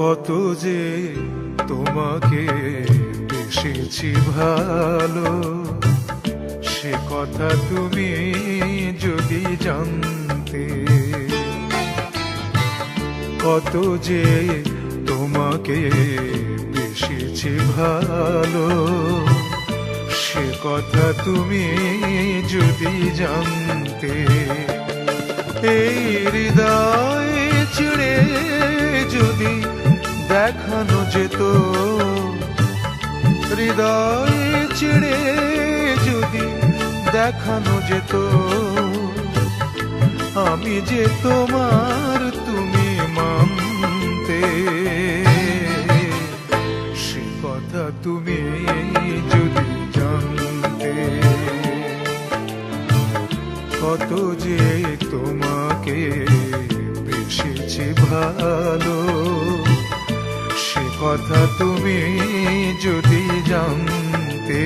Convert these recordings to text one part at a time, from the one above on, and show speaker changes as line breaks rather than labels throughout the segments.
কত যে তোমাকে বেসেছি ভালো, সে কথা তুমি যদি জানতে। কত যে তোমাকে বেসেছি ভালো, সে কথা তুমি যদি জানতে। এই হৃদয় চিড়ে যদি দেখানো যেত, হৃদয় চিড়ে যদি দেখানো যেত, আমি যে তোমার তুমি মানতে। সে কথা তুমি যদি জানতে। কত যে তোমাকে বেসেছি ভালো, সে কথা তুমি যদি জানতে।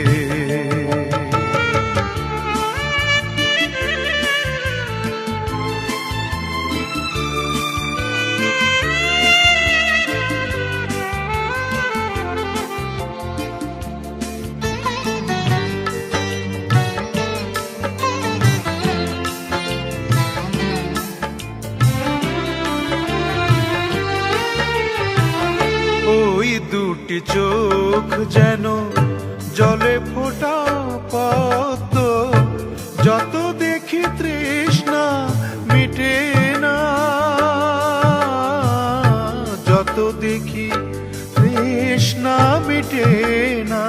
ওই দুটি চোখ যেন জলে ফোটা পদ্ম, যত দেখি তৃষ্ণা মিটে না, যত দেখি তৃষ্ণা মিটে না।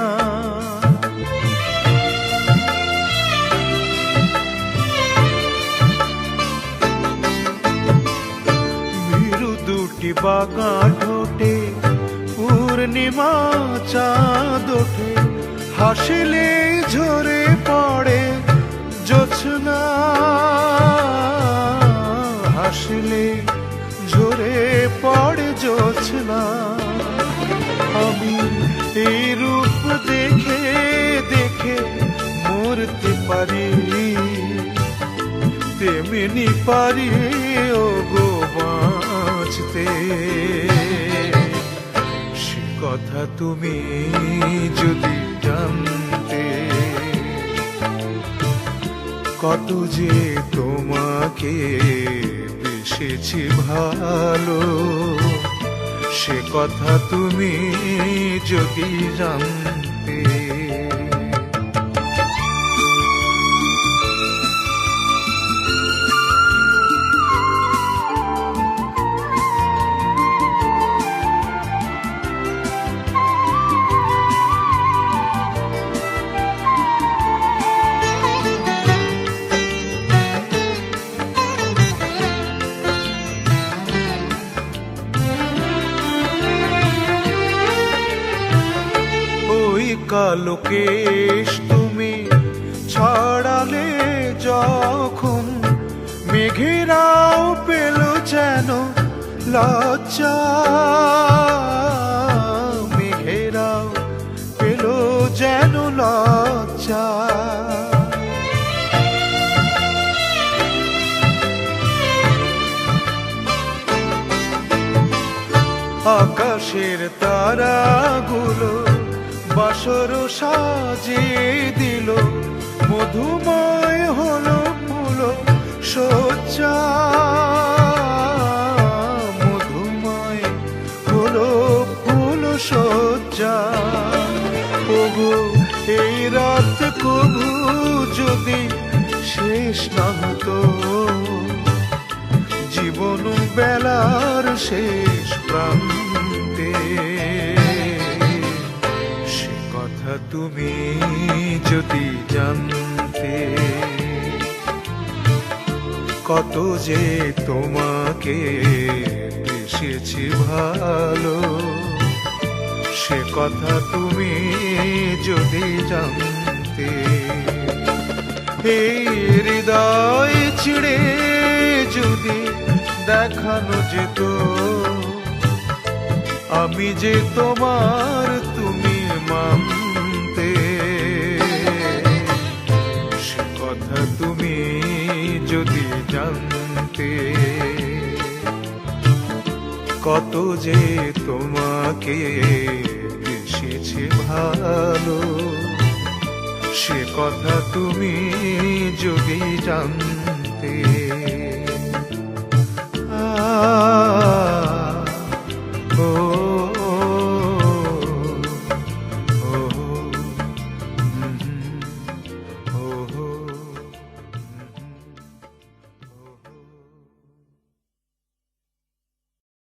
ভীরু দুটি বাঁকা ঠোঁটে পূর্ণিমা চাঁদ ওঠে, হাসিলে ঝরে পড়ে জোছনা, হাসিলে ঝরে পড়ে জোছনা। আমি এই রূপ দেখে দেখে মরতে পারি, তেমনি পারি ও গো বাঁচতে। কথা তুমি যদি জানতে। কত যে তোমাকে বেসেছি ভালো, সে কথা তুমি যদি জানতে। কালো কেশ তুমি ছড়ালে যখন, মেঘেরাও পেল যেন লজ্জা, মেঘেরাও পেল যেন লজ্জা। আকাশের তারাগুলো বাসর সাজিয়ে দিল, মধুময় হলো ফুল সজ্জা, মধুময় হলো ফুল সজ্জা। ওগো এই রাত কবু যদি শেষ না হতো, জীবন বেলার শেষ প্রান্তে। তুমি যদি জানতে। কত যে তোমাকে বেসেছি ভালো, সে কথা তুমি যদি জানতে। এই হৃদয় ছিঁড়ে যদি দেখানো যেত, আমি যে তোমার তুমি মানতে। সে কথা তুমি যদি জানতে। কত যে তোমাকে বেসেছে ভালো, সে কথা তুমি যদি জানতে।